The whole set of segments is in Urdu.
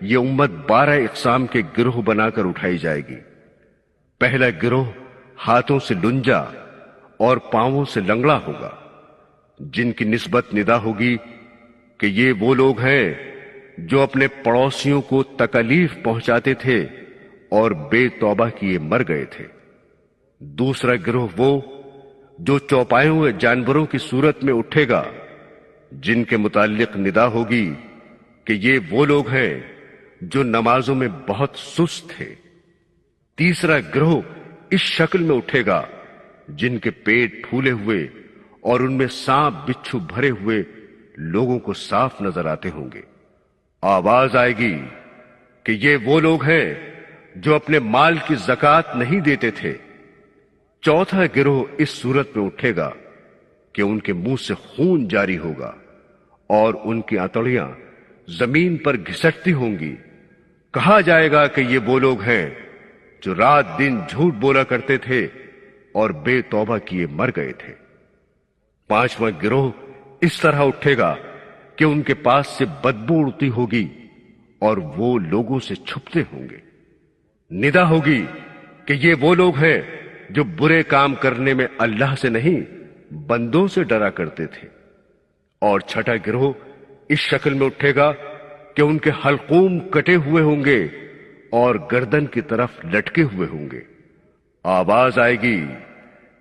یہ امت 12 اقسام کے گروہ بنا کر اٹھائی جائے گی۔ پہلا گروہ ہاتھوں سے لنجا اور پاؤں سے لنگڑا ہوگا، جن کی نسبت ندا ہوگی کہ یہ وہ لوگ ہیں جو اپنے پڑوسیوں کو تکلیف پہنچاتے تھے اور بے توبہ کیے مر گئے تھے۔ دوسرا گروہ وہ جو چوپائے ہوئے جانوروں کی صورت میں اٹھے گا، جن کے متعلق ندا ہوگی کہ یہ وہ لوگ ہیں جو نمازوں میں بہت سست تھے۔ تیسرا گروہ اس شکل میں اٹھے گا جن کے پیٹ پھولے ہوئے اور ان میں سانپ بچھو بھرے ہوئے لوگوں کو صاف نظر آتے ہوں گے۔ آواز آئے گی کہ یہ وہ لوگ ہیں جو اپنے مال کی زکوٰۃ نہیں دیتے تھے۔ چوتھا گروہ اس صورت میں اٹھے گا کہ ان کے منہ سے خون جاری ہوگا اور ان کی انتڑیاں زمین پر گھسٹتی ہوں گی۔ کہا جائے گا کہ یہ وہ لوگ ہیں جو رات دن جھوٹ بولا کرتے تھے اور بے توبہ کیے مر گئے تھے۔ پانچواں گروہ اس طرح اٹھے گا کہ ان کے پاس سے بدبو اڑتی ہوگی اور وہ لوگوں سے چھپتے ہوں گے۔ ندا ہوگی کہ یہ وہ لوگ ہیں جو برے کام کرنے میں اللہ سے نہیں بندوں سے ڈرا کرتے تھے۔ اور چھٹا گروہ اس شکل میں اٹھے گا کہ ان کے حلقوم کٹے ہوئے ہوں گے اور گردن کی طرف لٹکے ہوئے ہوں گے۔ آواز آئے گی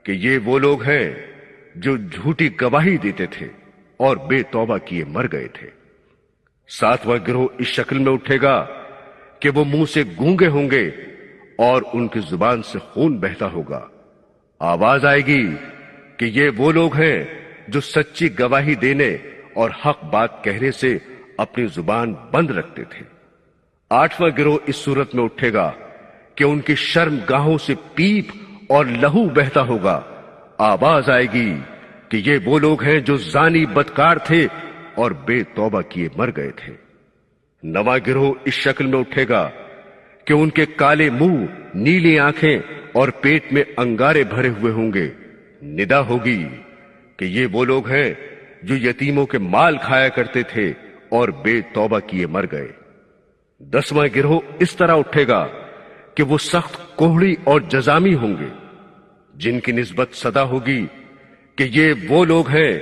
کہ یہ وہ لوگ ہیں جو جھوٹی گواہی دیتے تھے اور بے توبہ کیے مر گئے تھے۔ ساتواں گروہ اس شکل میں اٹھے گا کہ وہ منہ سے گونگے ہوں گے اور ان کی زبان سے خون بہتا ہوگا۔ آواز آئے گی کہ یہ وہ لوگ ہیں جو سچی گواہی دینے اور حق بات کہنے سے اپنی زبان بند رکھتے تھے۔ آٹھواں گروہ اس صورت میں اٹھے گا کہ ان کی شرم گاہوں سے پیپ اور لہو بہتا ہوگا۔ آواز آئے گی کہ یہ وہ لوگ ہیں جو زانی بدکار تھے اور بے توبہ کیے مر گئے تھے۔ نواں گروہ اس شکل میں اٹھے گا کہ ان کے کالے منہ، نیلی آنکھیں اور پیٹ میں انگارے بھرے ہوئے ہوں گے۔ ندا ہوگی کہ یہ وہ لوگ ہیں جو یتیموں کے مال کھایا کرتے تھے اور بے توبہ کیے مر گئے۔ دسواں گروہ اس طرح اٹھے گا کہ وہ سخت کوہڑی اور جزامی ہوں گے، جن کی نسبت صدا ہوگی کہ یہ وہ لوگ ہیں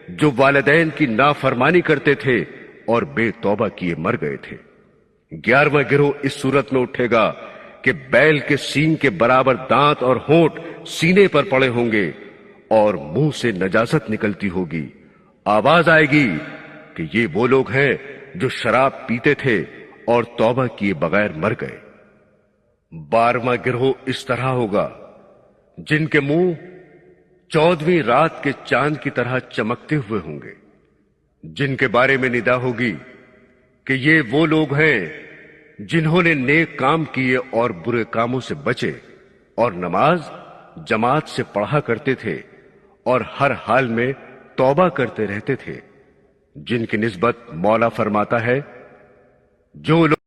جو والدین کی نافرمانی کرتے تھے اور بے توبہ کیے مر گئے تھے۔ 11واں گروہ اس صورت میں اٹھے گا کہ بیل کے سینگ کے برابر دانت اور ہونٹ سینے پر پڑے ہوں گے اور منہ سے نجاست نکلتی ہوگی۔ آواز آئے گی کہ یہ وہ لوگ ہیں جو شراب پیتے تھے اور توبہ کیے بغیر مر گئے۔ 12واں گروہ اس طرح ہوگا جن کے منہ 14ویں رات کے چاند کی طرح چمکتے ہوئے ہوں گے، جن کے بارے میں ندا ہوگی کہ یہ وہ لوگ ہیں جنہوں نے نیک کام کیے اور برے کاموں سے بچے اور نماز جماعت سے پڑھا کرتے تھے اور ہر حال میں توبہ کرتے رہتے تھے، جن کی نسبت مولا فرماتا ہے جو لوگ